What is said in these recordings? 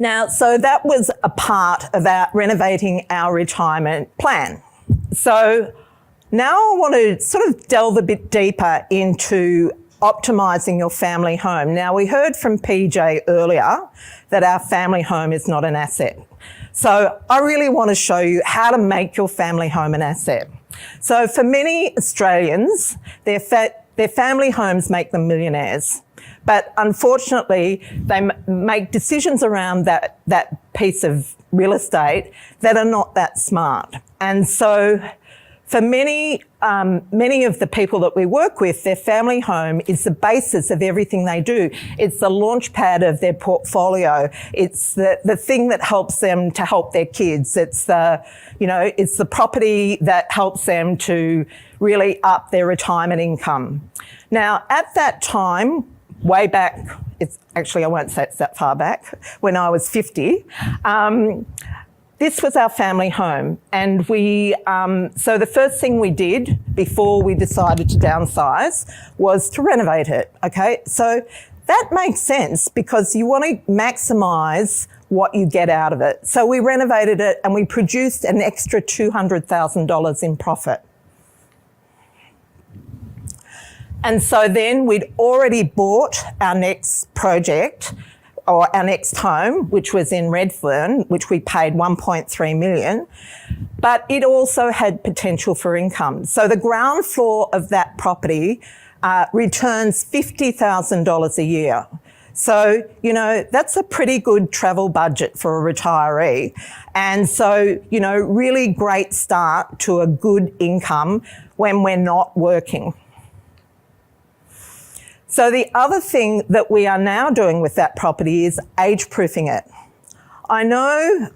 Now, so that was a part of renovating our retirement plan. So now I want to sort of delve a bit deeper into optimising your family home. Now, we heard from PJ earlier that our family home is not an asset. So I really want to show you how to make your family home an asset. So for many Australians, their family homes make them millionaires. But unfortunately, they make decisions around that piece of real estate that are not that smart. And so for many of the people that we work with, their family home is the basis of everything they do. It's the launch pad of their portfolio. It's the thing that helps them to help their kids. It's it's the property that helps them to really up their retirement income. Now, at that time, way back, I won't say it's that far back, when I was 50, this was our family home. And so the first thing we did before we decided to downsize was to renovate it, okay? So that makes sense because you want to maximise what you get out of it. So we renovated it and we produced an extra $200,000 in profit. And so then we'd already bought our next project, or our next home, which was in Redfern, which we paid $1.3 million, but it also had potential for income. So the ground floor of that property returns $50,000 a year. So, that's a pretty good travel budget for a retiree. And so, really great start to a good income when we're not working. So the other thing that we are now doing with that property is age-proofing it. I know,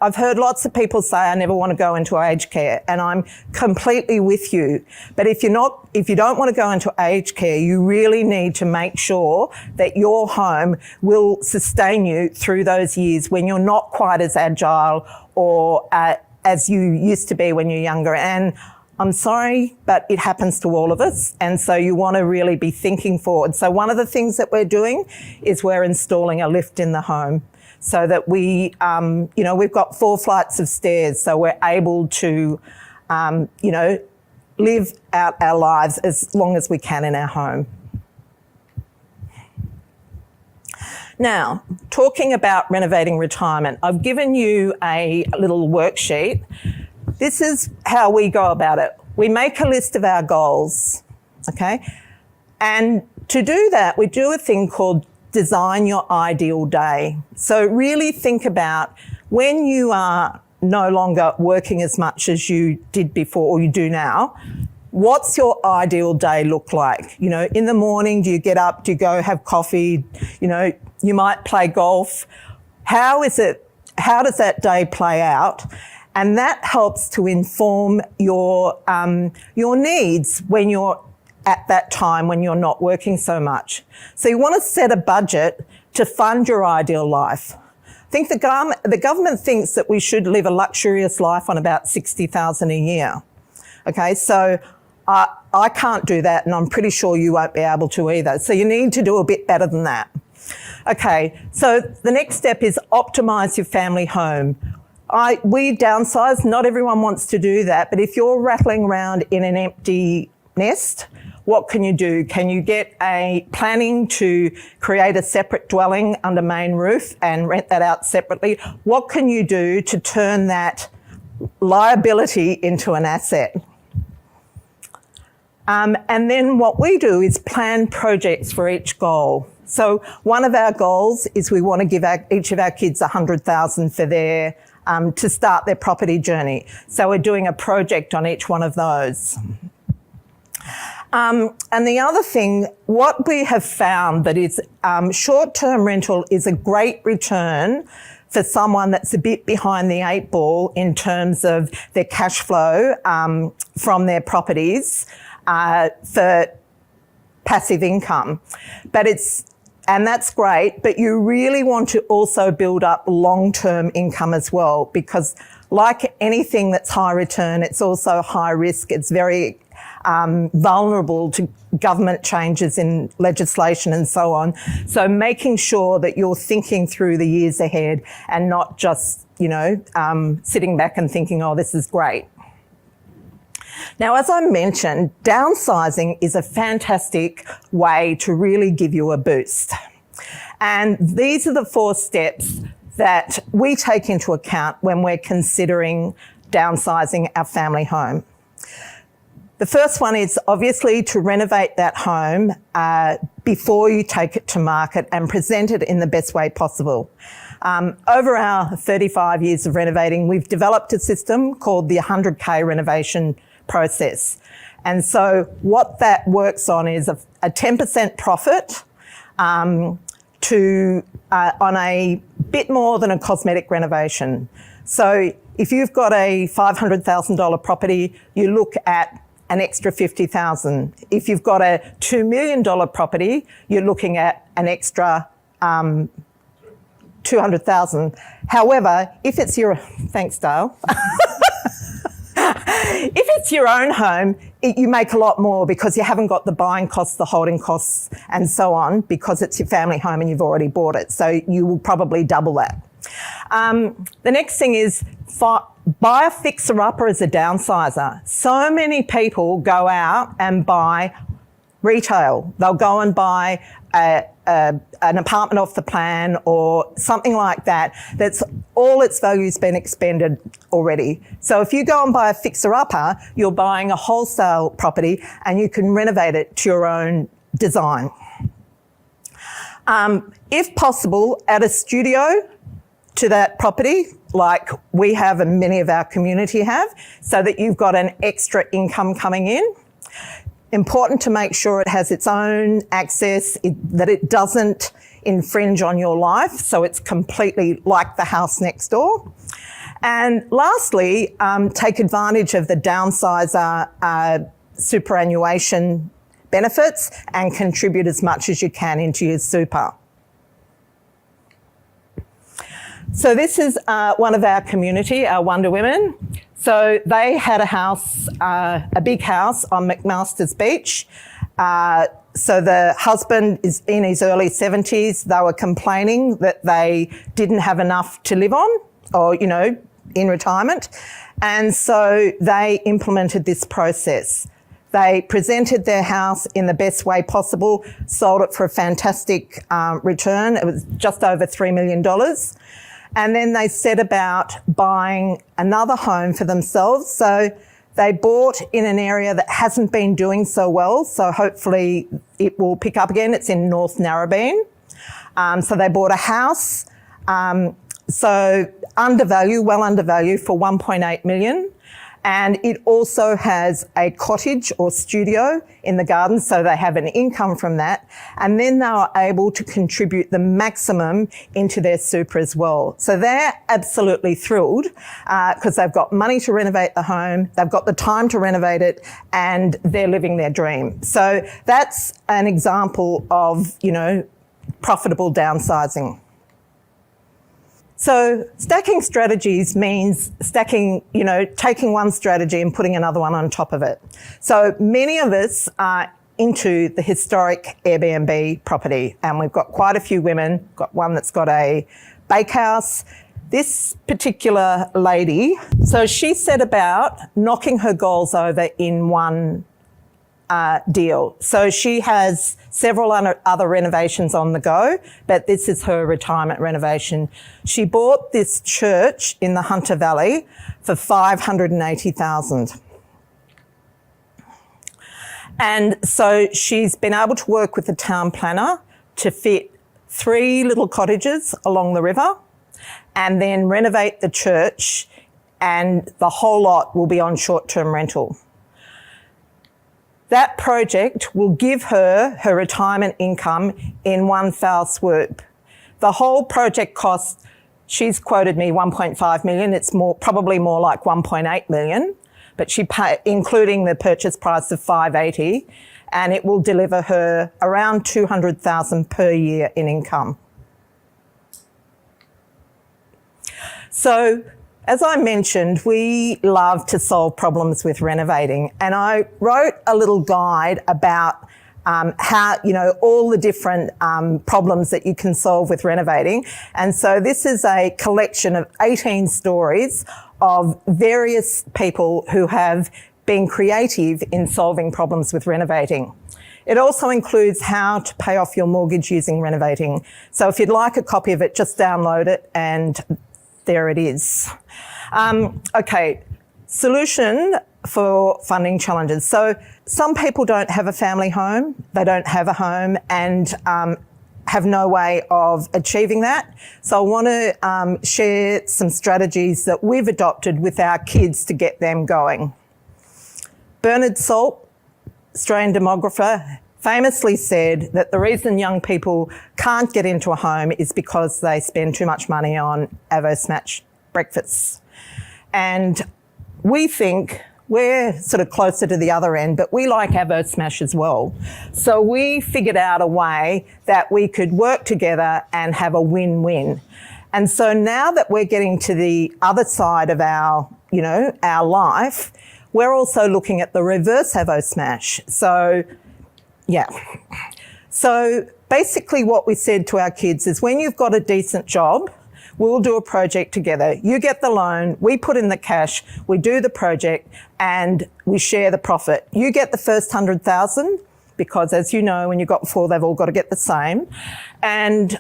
I've heard lots of people say, I never want to go into aged care, and I'm completely with you. But if you don't want to go into aged care, you really need to make sure that your home will sustain you through those years when you're not quite as agile or as you used to be when you're younger. And I'm sorry, but it happens to all of us. And so you want to really be thinking forward. So one of the things that we're doing is we're installing a lift in the home so that we've got 4 flights of stairs. So we're able to, live out our lives as long as we can in our home. Now, talking about renovating retirement, I've given you a little worksheet. This is how we go about it. We make a list of our goals, okay? And to do that, we do a thing called design your ideal day. So really think about when you are no longer working as much as you did before or you do now, what's your ideal day look like? In the morning, do you get up, do you go have coffee? You might play golf. How does that day play out? And that helps to inform your needs when you're at that time when you're not working so much. So you want to set a budget to fund your ideal life. I think the government thinks that we should live a luxurious life on about $60,000 a year. Okay, so I can't do that, and I'm pretty sure you won't be able to either. So you need to do a bit better than that. Okay, so the next step is optimise your family home. We downsize. Not everyone wants to do that, but if you're rattling around in an empty nest, what can you do? Can you get planning to create a separate dwelling under main roof and rent that out separately? What can you do to turn that liability into an asset? And then what we do is plan projects for each goal. So one of our goals is we want to give each of our kids $100,000 for their to start their property journey. So we're doing a project on each one of those. And the other thing, what we have found that is short-term rental is a great return for someone that's a bit behind the 8 ball in terms of their cash flow from their properties for passive income. And that's great, but you really want to also build up long-term income as well, because like anything that's high return, it's also high risk. It's very vulnerable to government changes in legislation and so on. So making sure that you're thinking through the years ahead and not just, sitting back and thinking, oh, this is great. Now, as I mentioned, downsizing is a fantastic way to really give you a boost. And these are the 4 steps that we take into account when we're considering downsizing our family home. The first one is obviously to renovate that home before you take it to market and present it in the best way possible. Over our 35 years of renovating, we've developed a system called the 100K renovation process. And so what that works on is a 10% profit on a bit more than a cosmetic renovation. So if you've got a $500,000 property, you look at an extra $50,000. If you've got a $2 million property, you're looking at an extra $200,000. However, if it's your, thanks Dale. If it's your own home, you make a lot more because you haven't got the buying costs, the holding costs and so on, because it's your family home and you've already bought it. So you will probably double that. The next thing is buy a fixer-upper as a downsizer. So many people go out and buy retail. They'll go and buy an apartment off the plan or something like that, that's all its value's been expended already. So if you go and buy a fixer-upper, you're buying a wholesale property and you can renovate it to your own design. If possible, add a studio to that property, like we have and many of our community have, so that you've got an extra income coming in. Important to make sure it has its own access, that it doesn't infringe on your life, so it's completely like the house next door. And lastly, take advantage of the downsizer superannuation benefits and contribute as much as you can into your super. So this is one of our community, our Wonder Women. So they had a house, a big house on McMaster's Beach. So the husband is in his early 70s. They were complaining that they didn't have enough to live on or, in retirement. And so they implemented this process. They presented their house in the best way possible, sold it for a fantastic return. It was just over $3 million. And then they set about buying another home for themselves. So they bought in an area that hasn't been doing so well. So hopefully it will pick up again. It's in North Narrabeen. So they bought a house. So well undervalued for $1.8 million. And it also has a cottage or studio in the garden, so they have an income from that. And then they are able to contribute the maximum into their super as well. So they're absolutely thrilled because they've got money to renovate the home, they've got the time to renovate it, and they're living their dream. So that's an example of, profitable downsizing. So stacking strategies means taking one strategy and putting another one on top of it. So many of us are into the historic Airbnb property, and we've got quite a few women. Got one that's got a bakehouse. This particular lady, so she set about knocking her goals over in one deal. So she has several other renovations on the go, but this is her retirement renovation. She bought this church in the Hunter Valley for $580,000. And so she's been able to work with the town planner to fit 3 little cottages along the river and then renovate the church, and the whole lot will be on short-term rental. That project will give her her retirement income in one foul swoop. The whole project cost, she's quoted me $1.5 million. It's probably more like $1.8 million, but she including the purchase price of $580, and it will deliver her around $200,000 per year in income. So As I mentioned, we love to solve problems with renovating, and I wrote a little guide about how, all the different problems that you can solve with renovating. And so this is a collection of 18 stories of various people who have been creative in solving problems with renovating. It also includes how to pay off your mortgage using renovating. So if you'd like a copy of it, just download it, and there it is. Okay, solution for funding challenges. So some people don't have a family home, they don't have a home, and have no way of achieving that. So I want to share some strategies that we've adopted with our kids to get them going. Bernard Salt, Australian demographer, famously said that the reason young people can't get into a home is because they spend too much money on Avo Smash breakfasts. And we think we're sort of closer to the other end, but we like Avo Smash as well. So we figured out a way that we could work together and have a win-win. And so now that we're getting to the other side of our life, we're also looking at the reverse Avo Smash. So basically what we said to our kids is, when you've got a decent job, we'll do a project together. You get the loan, we put in the cash, we do the project, and we share the profit. You get the first 100,000, because as you know, when you've got 4, they've all got to get the same. And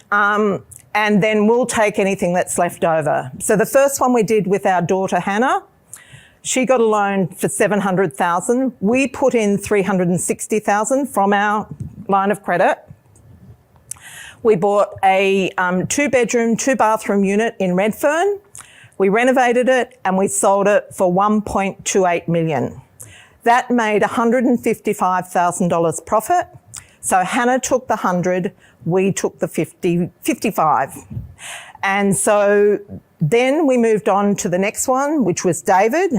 then we'll take anything that's left over. So the first one we did with our daughter, Hannah, she got a loan for 700,000. We put in 360,000 from our line of credit. We bought a 2-bedroom, 2-bathroom unit in Redfern. We renovated it and we sold it for $1.28 million. That made $155,000 profit. So Hannah took the 100, we took the 55. And so then we moved on to the next one, which was David.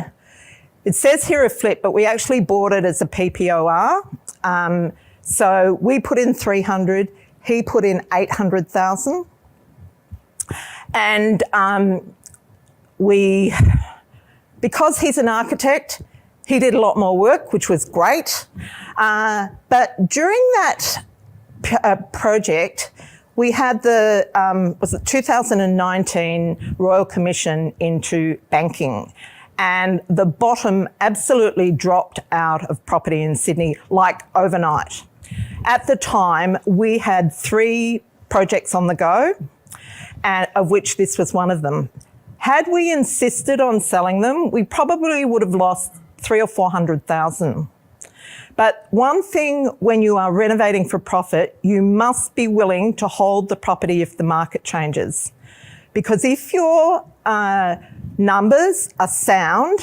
It says here a flip, but we actually bought it as a PPOR. So we put in 300, he put in 800,000. And because he's an architect, he did a lot more work, which was great. But during that project, we had the 2019 Royal Commission into banking, and the bottom absolutely dropped out of property in Sydney, like overnight. At the time, we had 3 projects on the go, and of which this was one of them. Had we insisted on selling them, we probably would have lost 300,000 or 400,000. But one thing when you are renovating for profit, you must be willing to hold the property if the market changes. Because if your numbers are sound,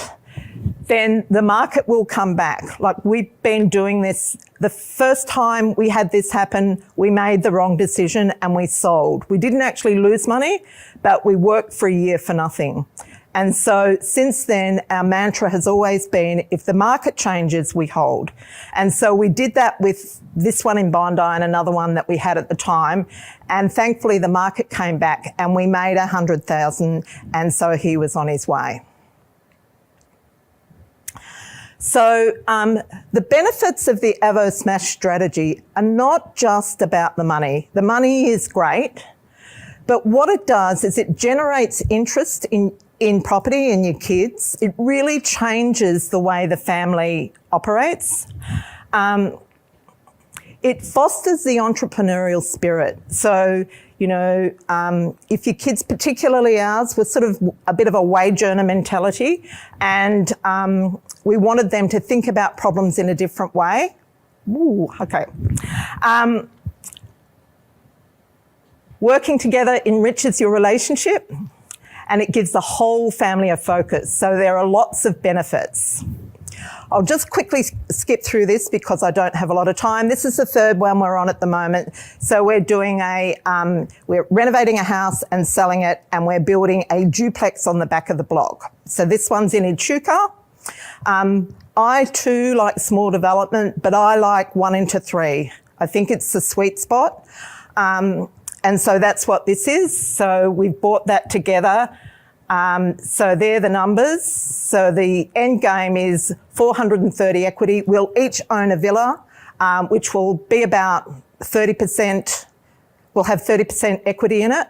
then the market will come back. Like, we've been doing this. The first time we had this happen, we made the wrong decision and we sold. We didn't actually lose money, but we worked for a year for nothing. And so since then, our mantra has always been, if the market changes, we hold. And so we did that with this one in Bondi and another one that we had at the time. And thankfully, the market came back and we made 100,000. And so he was on his way. So the benefits of the Avo Smash strategy are not just about the money. The money is great, but what it does is it generates interest in property in your kids. It really changes the way the family operates. It fosters the entrepreneurial spirit. So, if your kids, particularly ours, were sort of a bit of a wage earner mentality, and we wanted them to think about problems in a different way. Ooh, okay. Working together enriches your relationship and it gives the whole family a focus. So there are lots of benefits. I'll just quickly skip through this because I don't have a lot of time. This is the third one we're on at the moment. So we're doing we're renovating a house and selling it, and we're building a duplex on the back of the block. So this one's in Echuca. I too like small development, but I like 1 into 3. I think it's the sweet spot. And so that's what this is. So we've bought that together. So they're the numbers. So the end game is 430 equity. We'll each own a villa, which will be about 30%. We'll have 30% equity in it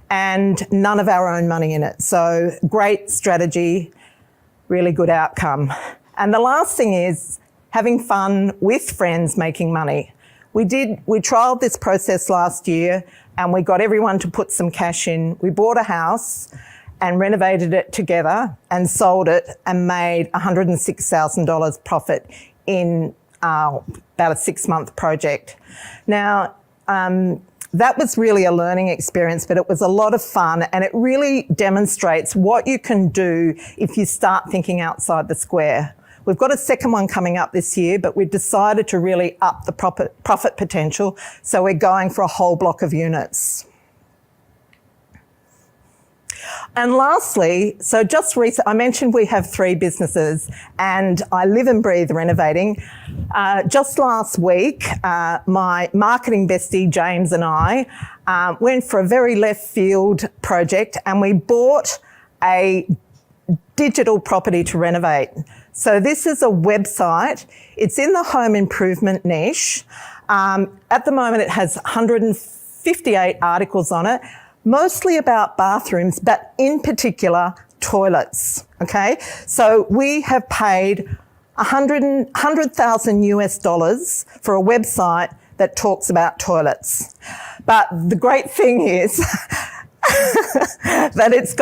and none of our own money in it. So great strategy, really good outcome. And the last thing is having fun with friends making money. We trialled this process last year and we got everyone to put some cash in. We bought a house and renovated it together and sold it and made $106,000 profit in about a 6-month project. Now, that was really a learning experience, but it was a lot of fun and it really demonstrates what you can do if you start thinking outside the square. We've got a second one coming up this year, but we've decided to really up the profit potential, so we're going for a whole block of units. And lastly, so just recently, I mentioned we have 3 businesses and I live and breathe renovating. Just last week, my marketing bestie, James, and I went for a very left field project and we bought a digital property to renovate. So this is a website. It's in the home improvement niche. At the moment, it has 158 articles on it, mostly about bathrooms, but in particular, toilets, okay? So we have paid $100,000 US for a website that talks about toilets. But the great thing is that it's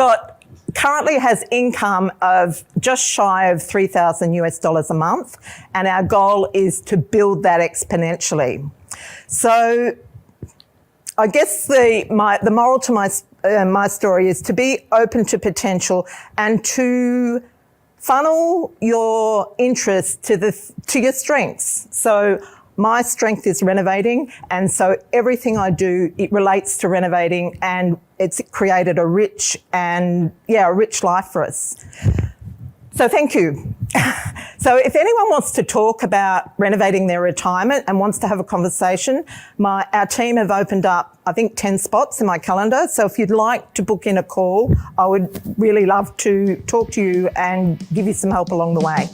currently has income of just shy of $3,000 US a month, and our goal is to build that exponentially. So I guess the moral to my story is to be open to potential and to funnel your interest to your strengths. So my strength is renovating, and so everything I do, it relates to renovating, and it's created a rich life for us. So thank you. So if anyone wants to talk about renovating their retirement and wants to have a conversation, our team have opened up, I think, 10 spots in my calendar. So if you'd like to book in a call, I would really love to talk to you and give you some help along the way.